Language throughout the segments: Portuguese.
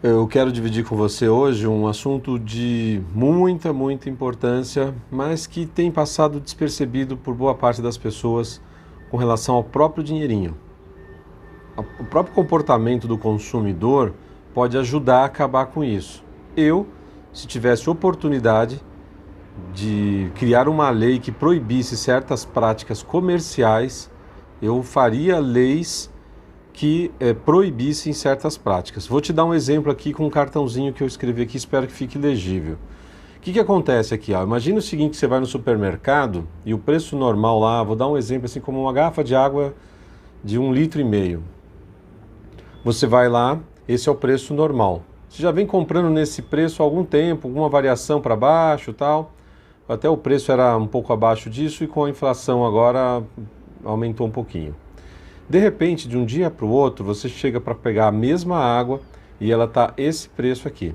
Eu quero dividir com você hoje um assunto de muita importância, mas que tem passado despercebido por boa parte das pessoas com relação ao próprio dinheirinho. O próprio comportamento do consumidor pode ajudar a acabar com isso. Se tivesse oportunidade de criar uma lei que proibisse certas práticas comerciais, eu faria leis que proibissem certas práticas. Vou te dar um exemplo aqui com um cartãozinho que eu escrevi aqui, espero que fique legível. O que acontece aqui? Imagina o seguinte, você vai no supermercado e o preço normal lá, vou dar um exemplo assim como uma garrafa de água de 1,5 litros. Você vai lá, esse é o preço normal. Você já vem comprando nesse preço há algum tempo, alguma variação para baixo e tal. Até o preço era um pouco abaixo disso e com a inflação agora aumentou um pouquinho. De repente, de um dia para o outro, você chega para pegar a mesma água e ela está esse preço aqui,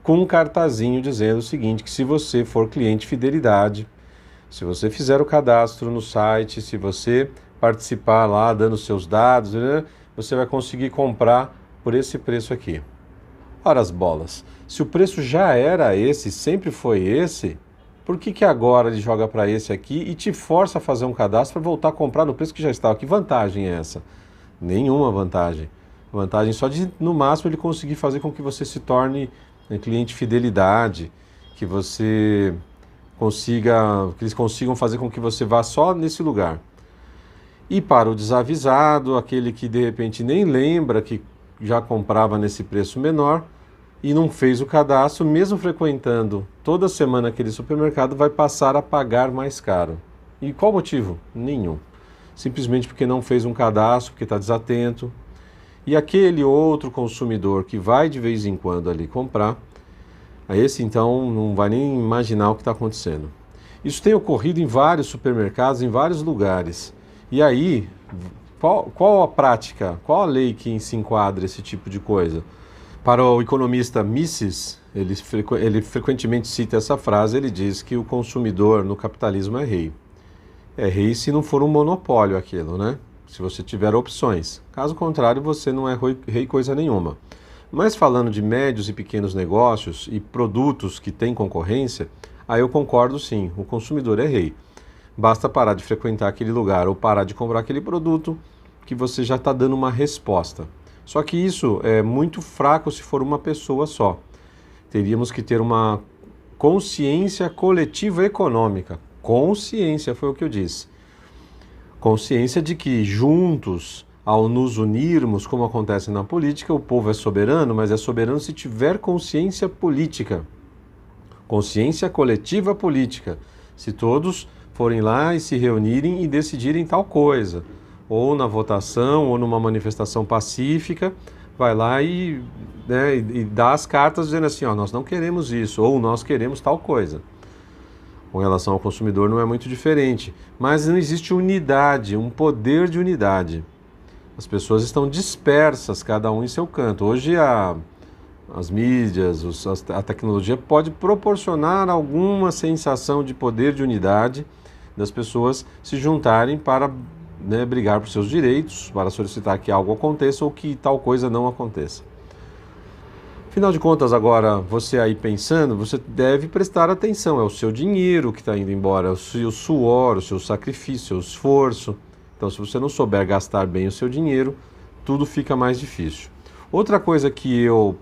com um cartazinho dizendo o seguinte, que se você for cliente fidelidade, se você fizer o cadastro no site, se você participar lá dando seus dados, né, você vai conseguir comprar por esse preço aqui. Ora as bolas, se o preço já era esse, sempre foi esse, por que agora ele joga para esse aqui e te força a fazer um cadastro para voltar a comprar no preço que já estava? Que vantagem é essa? Nenhuma vantagem. Vantagem só de, no máximo, ele conseguir fazer com que você se torne cliente fidelidade, que você que eles consigam fazer com que você vá só nesse lugar. E para o desavisado, aquele que de repente nem lembra que já comprava nesse preço menor, e não fez o cadastro, mesmo frequentando toda semana aquele supermercado, vai passar a pagar mais caro. E qual motivo? Nenhum. Simplesmente porque não fez um cadastro, porque está desatento. E aquele outro consumidor que vai de vez em quando ali comprar, a esse então não vai nem imaginar o que está acontecendo. Isso tem ocorrido em vários supermercados, em vários lugares. E aí, qual a prática, qual a lei que se enquadra esse tipo de coisa? Para o economista Mises, ele frequentemente cita essa frase, ele diz que o consumidor no capitalismo é rei. É rei se não for um monopólio aquilo, né? Se você tiver opções. Caso contrário, você não é rei coisa nenhuma. Mas falando de médios e pequenos negócios e produtos que têm concorrência, aí eu concordo sim, o consumidor é rei. Basta parar de frequentar aquele lugar ou parar de comprar aquele produto que você já está dando uma resposta. Só que isso é muito fraco se for uma pessoa só. Teríamos que ter uma consciência coletiva econômica. Consciência foi o que eu disse. Consciência de que juntos, ao nos unirmos, como acontece na política, o povo é soberano, mas é soberano se tiver consciência política. Consciência coletiva política. Se todos forem lá e se reunirem e decidirem tal coisa, ou na votação, ou numa manifestação pacífica, vai lá e dá as cartas dizendo assim, nós não queremos isso, ou nós queremos tal coisa. Com relação ao consumidor não é muito diferente, mas não existe unidade, um poder de unidade. As pessoas estão dispersas, cada um em seu canto. Hoje as mídias, a tecnologia pode proporcionar alguma sensação de poder de unidade das pessoas se juntarem para brigar por seus direitos, para solicitar que algo aconteça ou que tal coisa não aconteça. Afinal de contas, agora, você aí pensando, você deve prestar atenção, é o seu dinheiro que está indo embora, é o seu suor, o seu sacrifício, o seu esforço. Então, se você não souber gastar bem o seu dinheiro, tudo fica mais difícil. Outra coisa que eu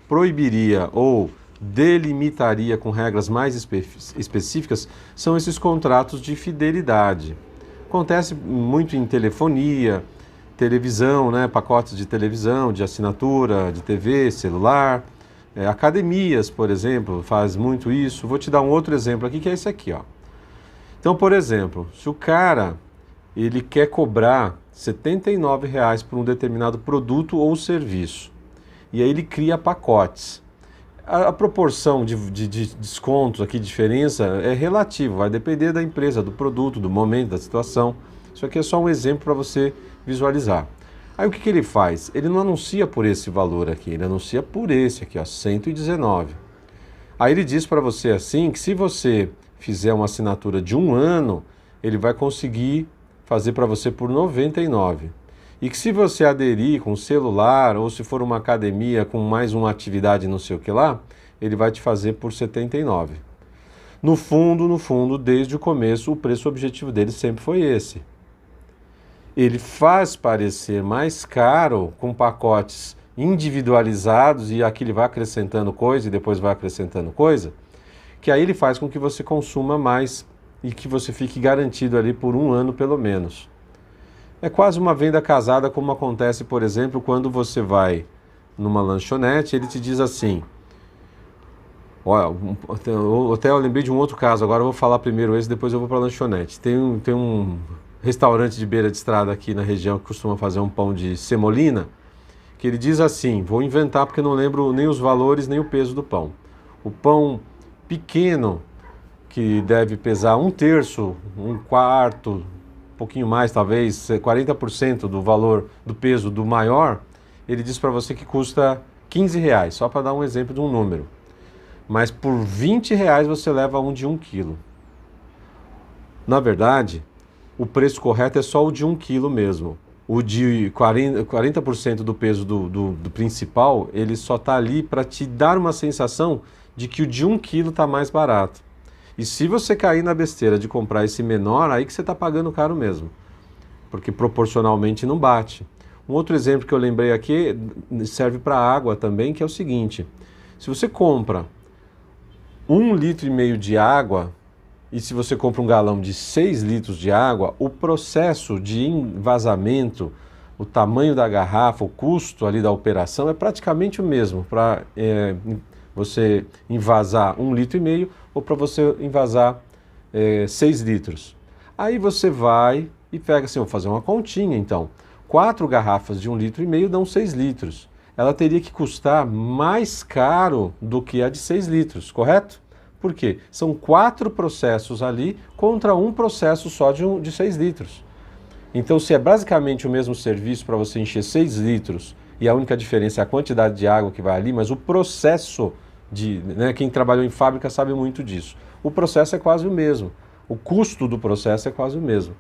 proibiria ou delimitaria com regras mais específicas são esses contratos de fidelidade. Acontece muito em telefonia, televisão, pacotes de televisão, de assinatura, de TV, celular. Academias, por exemplo, faz muito isso. Vou te dar um outro exemplo aqui, que é esse aqui. Então, por exemplo, se o cara ele quer cobrar R$ 79 por um determinado produto ou serviço, e aí ele cria pacotes. A proporção de descontos aqui, diferença, é relativa, vai depender da empresa, do produto, do momento, da situação. Isso aqui é só um exemplo para você visualizar. Aí o que ele faz? Ele não anuncia por esse valor aqui, ele anuncia por esse aqui, 119. Aí ele diz para você assim que se você fizer uma assinatura de 1 ano, ele vai conseguir fazer para você por 99. e que se você aderir com celular ou se for uma academia com mais uma atividade não sei o que lá, ele vai te fazer por R$ 79. No fundo, desde o começo, o preço objetivo dele sempre foi esse. Ele faz parecer mais caro com pacotes individualizados e aqui ele vai acrescentando coisa e depois vai acrescentando coisa, que aí ele faz com que você consuma mais e que você fique garantido ali por um ano pelo menos. É quase uma venda casada, como acontece, por exemplo, quando você vai numa lanchonete, ele te diz assim, olha, até eu lembrei de um outro caso, agora eu vou falar primeiro esse, depois eu vou para a lanchonete. Tem um restaurante de beira de estrada aqui na região que costuma fazer um pão de semolina, que ele diz assim, vou inventar porque eu não lembro nem os valores nem o peso do pão. O pão pequeno, que deve pesar 1/3, 1/4, um pouquinho mais talvez, 40% do valor do peso do maior, ele diz para você que custa R$ 15, só para dar um exemplo de um número. Mas por R$ 20 você leva um de 1 quilo. Na verdade, o preço correto é só o de 1 quilo mesmo. O de 40% do peso do principal, ele só está ali para te dar uma sensação de que o de 1 quilo está mais barato. E se você cair na besteira de comprar esse menor, aí que você está pagando caro mesmo. Porque proporcionalmente não bate. Um outro exemplo que eu lembrei aqui serve para água também, que é o seguinte. Se você compra 1,5 litro de água, e se você compra um galão de 6 litros de água, o processo de envasamento, o tamanho da garrafa, o custo ali da operação é praticamente o mesmo para você envasar 1,5 litro ou para você envasar 6 litros. Aí você vai e pega assim, vou fazer uma continha então. 4 garrafas de 1,5 litro dão 6 litros. Ela teria que custar mais caro do que a de 6 litros, correto? Por quê? São 4 processos ali contra um processo só de 6 litros. Então, se é basicamente o mesmo serviço para você encher 6 litros e a única diferença é a quantidade de água que vai ali, mas o processo quem trabalhou em fábrica sabe muito disso. O processo é quase o mesmo. O custo do processo é quase o mesmo.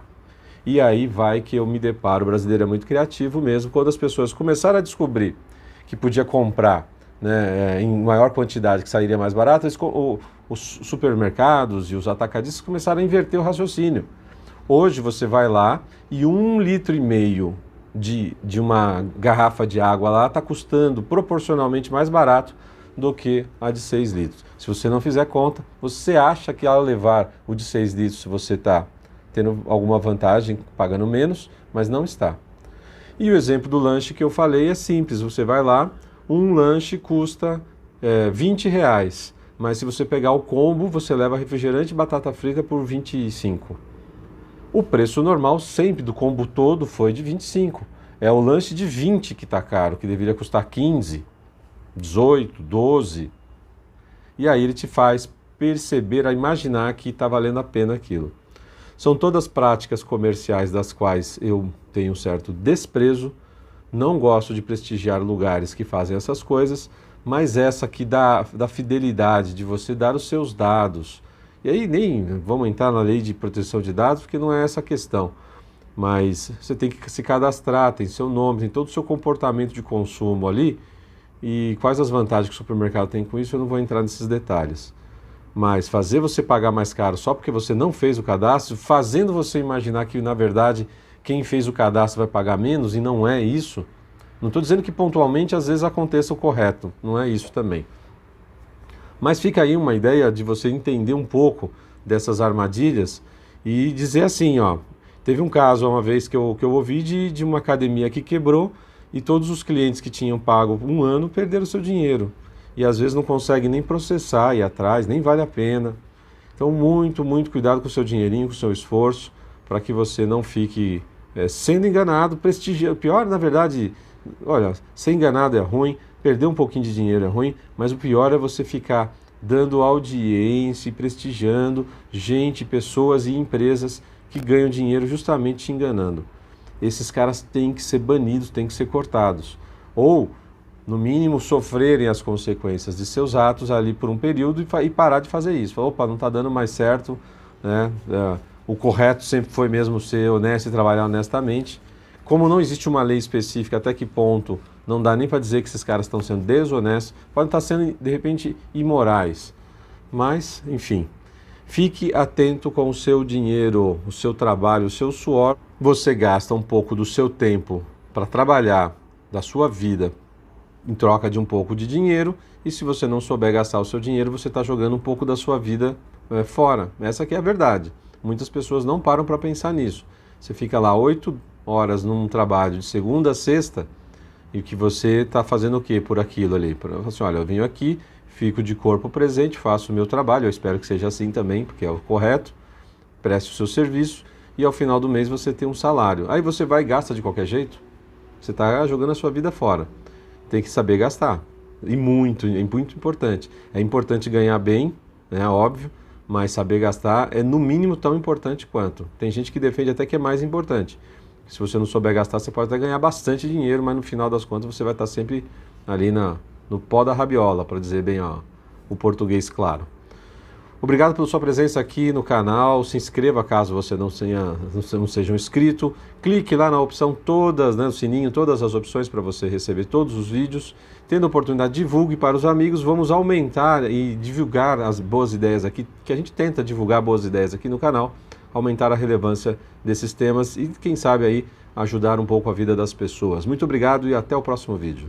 E aí vai que eu me deparo, o brasileiro é muito criativo mesmo, quando as pessoas começaram a descobrir que podia comprar em maior quantidade, que sairia mais barato, os supermercados e os atacadistas começaram a inverter o raciocínio. Hoje você vai lá e 1,5 litro de uma garrafa de água lá está custando proporcionalmente mais barato do que a de 6 litros. Se você não fizer conta, você acha que ao levar o de 6 litros você está tendo alguma vantagem, pagando menos, mas não está. E o exemplo do lanche que eu falei é simples, você vai lá, um lanche custa R$ 20, mas se você pegar o combo, você leva refrigerante e batata frita por 25. O preço normal sempre do combo todo foi de 25. É o lanche de 20 que está caro, que deveria custar 15, 18, 12. E aí ele te faz perceber, a imaginar que está valendo a pena aquilo. São todas práticas comerciais das quais eu tenho um certo desprezo, não gosto de prestigiar lugares que fazem essas coisas, mas essa aqui da fidelidade, de você dar os seus dados. E aí nem vamos entrar na lei de proteção de dados, porque não é essa a questão. Mas você tem que se cadastrar, tem seu nome, tem todo o seu comportamento de consumo ali. E quais as vantagens que o supermercado tem com isso, eu não vou entrar nesses detalhes. Mas fazer você pagar mais caro só porque você não fez o cadastro, fazendo você imaginar que, na verdade, quem fez o cadastro vai pagar menos, e não é isso. Não estou dizendo que pontualmente às vezes aconteça o correto, não é isso também. Mas fica aí uma ideia de você entender um pouco dessas armadilhas e dizer assim, ó, teve um caso uma vez que eu ouvi de uma academia que quebrou e todos os clientes que tinham pago um ano perderam seu dinheiro. E às vezes não consegue nem processar, ir atrás, nem vale a pena. Então muito, muito cuidado com o seu dinheirinho, com o seu esforço, para que você não fique sendo enganado, prestigiando. Pior, na verdade, olha, ser enganado é ruim, perder um pouquinho de dinheiro é ruim, mas o pior é você ficar dando audiência e prestigiando gente, pessoas e empresas que ganham dinheiro justamente te enganando. Esses caras têm que ser banidos, têm que ser cortados. Ou, no mínimo, sofrerem as consequências de seus atos ali por um período e parar de fazer isso. Opa, não está dando mais certo, né? O correto sempre foi mesmo ser honesto e trabalhar honestamente. Como não existe uma lei específica até que ponto, não dá nem para dizer que esses caras estão sendo desonestos, podem estar sendo, de repente, imorais. Mas, enfim, fique atento com o seu dinheiro, o seu trabalho, o seu suor. Você gasta um pouco do seu tempo para trabalhar, da sua vida, em troca de um pouco de dinheiro, e se você não souber gastar o seu dinheiro, você está jogando um pouco da sua vida fora. Essa aqui é a verdade. Muitas pessoas não param para pensar nisso. Você fica lá 8 horas num trabalho de segunda a sexta, e que você está fazendo o quê por aquilo ali? Assim, olha, eu venho aqui, fico de corpo presente, faço o meu trabalho, eu espero que seja assim também, porque é o correto, preste o seu serviço, e ao final do mês você tem um salário. Aí você vai e gasta de qualquer jeito, você está jogando a sua vida fora. Tem que saber gastar, e muito, é muito importante. É importante ganhar bem, né, óbvio, mas saber gastar é no mínimo tão importante quanto. Tem gente que defende até que é mais importante. Se você não souber gastar, você pode até ganhar bastante dinheiro, mas no final das contas você vai estar sempre ali no pó da rabiola, para dizer bem o português claro. Obrigado pela sua presença aqui no canal. Se inscreva caso você não seja um inscrito. Clique lá na opção todas, né, no sininho, todas as opções para você receber todos os vídeos. Tendo a oportunidade, divulgue para os amigos. Vamos aumentar e divulgar as boas ideias aqui, que a gente tenta divulgar boas ideias aqui no canal, aumentar a relevância desses temas e, quem sabe, aí ajudar um pouco a vida das pessoas. Muito obrigado e até o próximo vídeo.